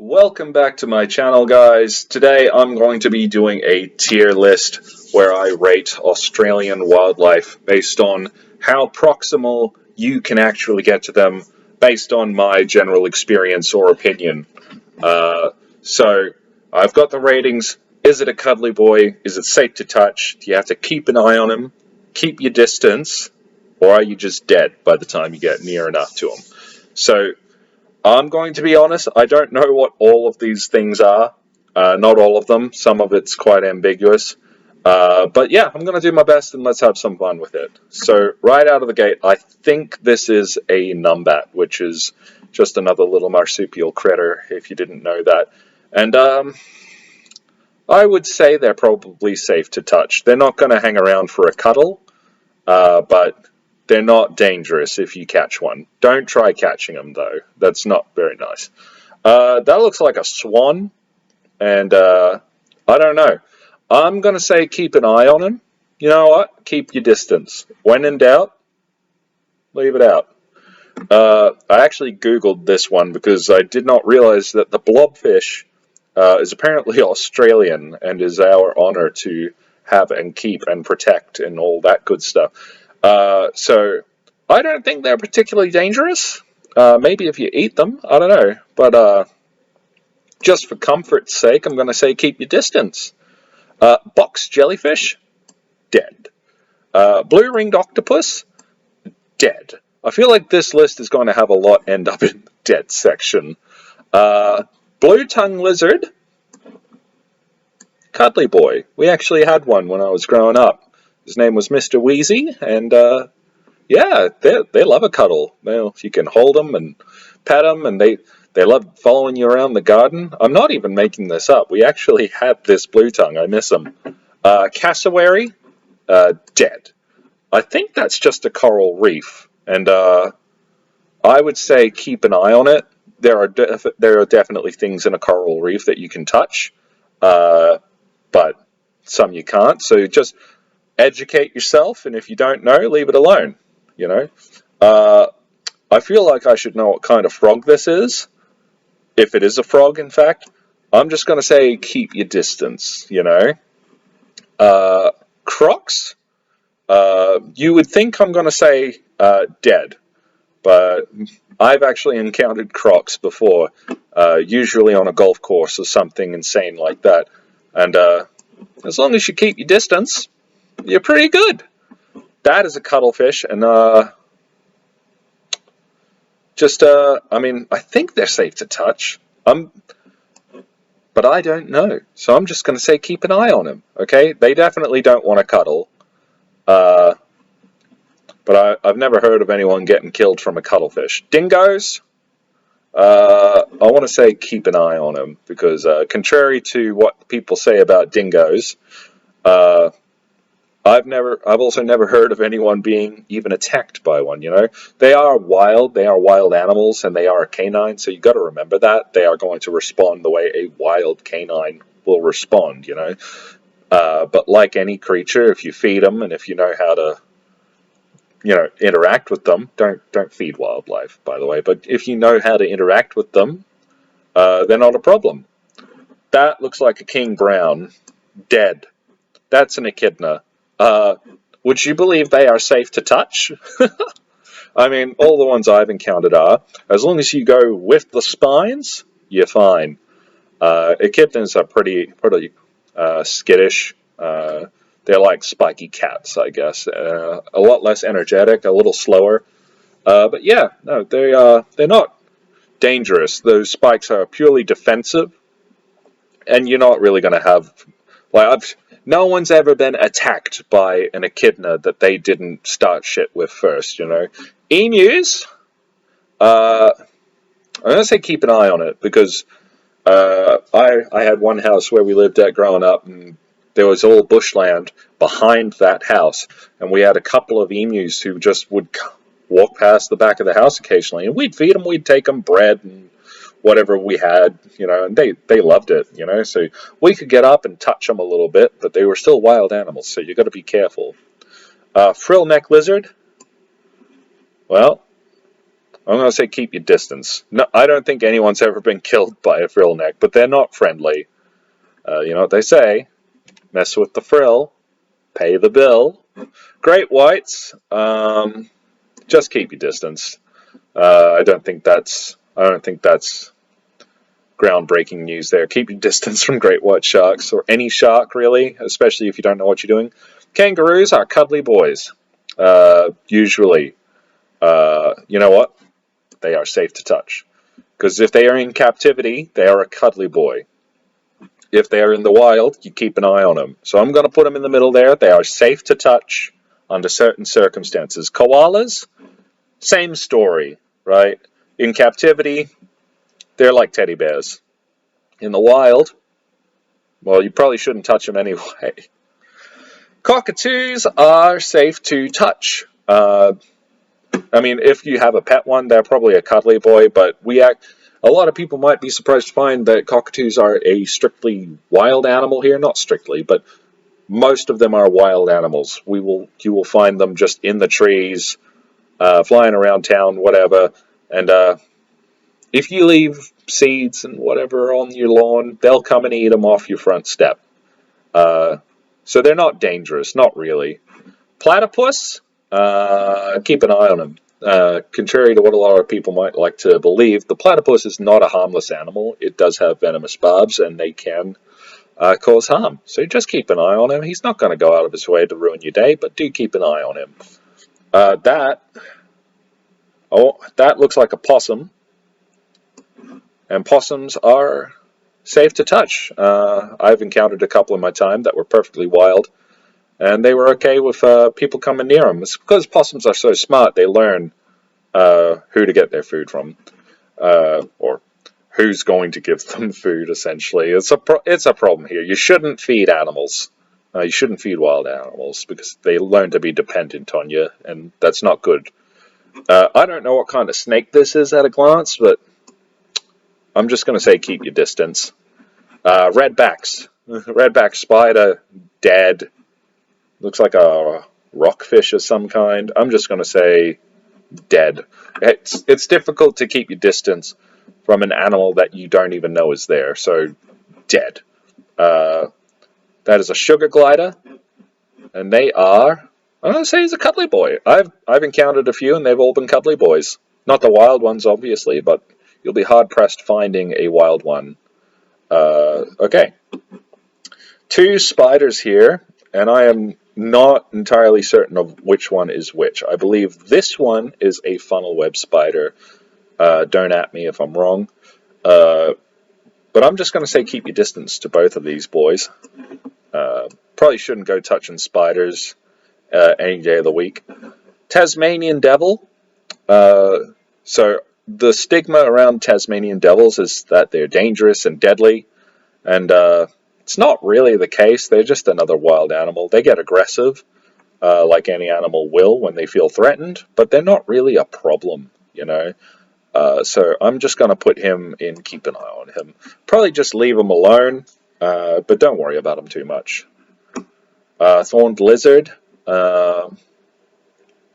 Welcome back to my channel, guys. Today I'm going to be doing a tier list where I rate Australian wildlife based on how proximal you can actually get to them based on my general experience or opinion. So I've got the ratings. Is it a cuddly boy? Is it safe to touch? Do you have to keep an eye on him? Keep your distance? Or are you just dead by the time you get near enough to him? So I'm going to be honest, I don't know what all of these things are. Not all of them. Some of it's quite ambiguous. But yeah, I'm going to do my best and let's have some fun with it. So right out of the gate, I think this is a numbat, which is just another little marsupial critter, if you didn't know that. And I would say they're probably safe to touch. They're not going to hang around for a cuddle, but they're not dangerous if you catch one. Don't try catching them, though. That's not very nice. That looks like a swan, and I don't know. I'm going to say keep an eye on him. You know what? Keep your distance. When in doubt, leave it out. I actually Googled this one because I did not realize that the blobfish is apparently Australian and is our honor to have and keep and protect and all that good stuff. So I don't think they're particularly dangerous. Maybe if you eat them, I don't know. But just for comfort's sake, I'm going to say keep your distance. Box jellyfish, dead. Blue-ringed octopus, dead. I feel like this list is going to have a lot end up in the dead section. Blue-tongue lizard, cuddly boy. We actually had one when I was growing up. His name was Mr. Wheezy, and yeah, they love a cuddle. Well, you can hold them and pet them, and they love following you around the garden. I'm not even making this up. We actually had this blue tongue. I miss him. Cassowary, dead. I think that's just a coral reef, and I would say keep an eye on it. There are definitely things in a coral reef that you can touch, but some you can't. So just educate yourself, and if you don't know, leave it alone. You know, I feel like I should know what kind of frog this is. If it is a frog, in fact, I'm just going to say keep your distance. You know, crocs. You would think I'm going to say dead, but I've actually encountered crocs before, usually on a golf course or something insane like that. And as long as you keep your distance, you're pretty good. That is a cuttlefish, and I mean, I think they're safe to touch. But I don't know, so I'm just going to say keep an eye on them. Okay, they definitely don't want to cuddle. But I've never heard of anyone getting killed from a cuttlefish. Dingoes. I want to say keep an eye on them because, contrary to what people say about dingoes, I've also never heard of anyone being even attacked by one. You know, they are wild animals, and they are a canine. So you got to remember that they are going to respond the way a wild canine will respond. You know, but like any creature, if you feed them and if you know how to, you know, interact with them, don't feed wildlife, by the way. But if you know how to interact with them, they're not a problem. That looks like a king brown, dead. That's an echidna. Would you believe they are safe to touch? I mean, all the ones I've encountered are. As long as you go with the spines, you're fine. Echidnas are pretty skittish. They're like spiky cats, I guess. A lot less energetic, a little slower. But yeah, no, they're not dangerous. Those spikes are purely defensive, and you're not really going to have no one's ever been attacked by an echidna that they didn't start shit with first, you know. Emus, I'm going to say keep an eye on it because I had one house where we lived at growing up, and there was all bushland behind that house, and we had a couple of emus who just would walk past the back of the house occasionally, and we'd feed them, we'd take them bread and whatever we had, you know, and they loved it, you know, so we could get up and touch them a little bit, but they were still wild animals, so you got to be careful. Frill neck lizard, well, I'm going to say keep your distance. No, I don't think anyone's ever been killed by a frill neck, but they're not friendly. You know what they say? Mess with the frill, pay the bill. Great whites, just keep your distance. I don't think that's groundbreaking news there. Keep your distance from great white sharks, or any shark really, especially if you don't know what you're doing. Kangaroos are cuddly boys. Usually, you know what? They are safe to touch. Because if they are in captivity, they are a cuddly boy. If they are in the wild, you keep an eye on them. So I'm going to put them in the middle there. They are safe to touch under certain circumstances. Koalas, same story, right? In captivity, they're like teddy bears. In the wild, well, you probably shouldn't touch them anyway. Cockatoos are safe to touch. I mean, if you have a pet one, they're probably a cuddly boy, but a lot of people might be surprised to find that cockatoos are a strictly wild animal here. Not strictly, but most of them are wild animals. You will find them just in the trees, flying around town, whatever. And if you leave seeds and whatever on your lawn, they'll come and eat them off your front step. So they're not dangerous, not really. Platypus, keep an eye on them. Contrary to what a lot of people might like to believe, the platypus is not a harmless animal. It does have venomous barbs, and they can cause harm. So just keep an eye on him. He's not going to go out of his way to ruin your day, but do keep an eye on him. That looks like a possum, and possums are safe to touch. I've encountered a couple in my time that were perfectly wild, and they were okay with people coming near them. It's because possums are so smart, they learn who to get their food from, or who's going to give them food, essentially. It's a problem here. You shouldn't feed animals. You shouldn't feed wild animals, because they learn to be dependent on you, and that's not good. I don't know what kind of snake this is at a glance, but I'm just going to say keep your distance. Redbacks. Redback spider, dead. Looks like a rockfish of some kind. I'm just going to say dead. It's difficult to keep your distance from an animal that you don't even know is there, so dead. That is a sugar glider, and they are, I'm going to say he's a cuddly boy. I've encountered a few, and they've all been cuddly boys. Not the wild ones, obviously, but you'll be hard-pressed finding a wild one. Okay. 2 spiders here, and I am not entirely certain of which one is which. I believe this one is a funnel web spider. Don't at me if I'm wrong. But I'm just going to say keep your distance to both of these boys. Probably shouldn't go touching spiders any day of the week. Tasmanian devil. So the stigma around Tasmanian devils is that they're dangerous and deadly, and it's not really the case. They're just another wild animal. They get aggressive, like any animal will when they feel threatened, but they're not really a problem, you know. So I'm just going to put him in keep an eye on him. Probably just leave him alone, but don't worry about him too much. Thorned lizard.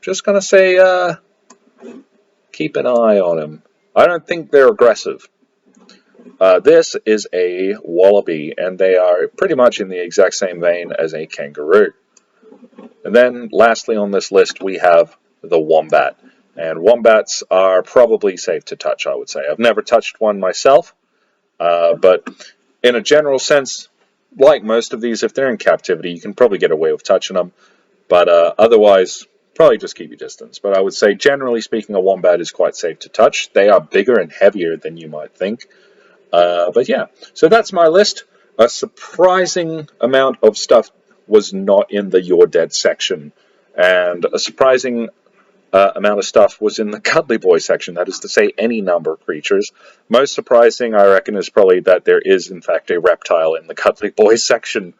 Just going to say keep an eye on him. I don't think they're aggressive. This is a wallaby, and they are pretty much in the exact same vein as a kangaroo. And then lastly on this list we have the wombat. And wombats are probably safe to touch, I would say. I've never touched one myself, but in a general sense, like most of these, if they're in captivity, you can probably get away with touching them. But otherwise, probably just keep your distance. But I would say, generally speaking, a wombat is quite safe to touch. They are bigger and heavier than you might think. But yeah, so that's my list. A surprising amount of stuff was not in the You're Dead section. And a surprising amount of stuff was in the Cuddly Boy section. That is to say, any number of creatures. Most surprising, I reckon, is probably that there is, in fact, a reptile in the Cuddly Boy section.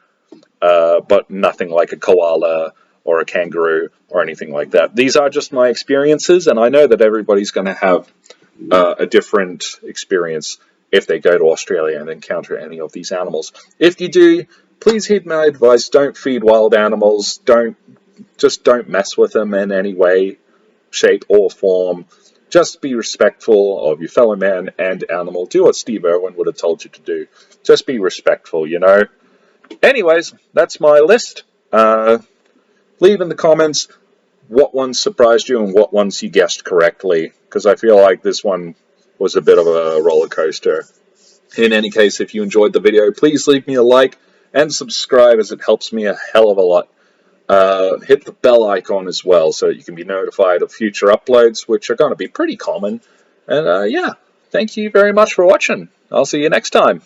But nothing like a koala or a kangaroo or anything like that. These are just my experiences, and I know that everybody's going to have a different experience if they go to Australia and encounter any of these animals. If you do, please heed my advice. Don't feed wild animals. Don't mess with them in any way, shape, or form. Just be respectful of your fellow man and animal. Do what Steve Irwin would have told you to do. Just be respectful, you know. Anyways, that's my list. Leave in the comments what ones surprised you and what ones you guessed correctly, because I feel like this one was a bit of a roller coaster. In any case, if you enjoyed the video, please leave me a like and subscribe, as it helps me a hell of a lot. Hit the bell icon as well so you can be notified of future uploads, which are going to be pretty common. And yeah, thank you very much for watching. I'll see you next time.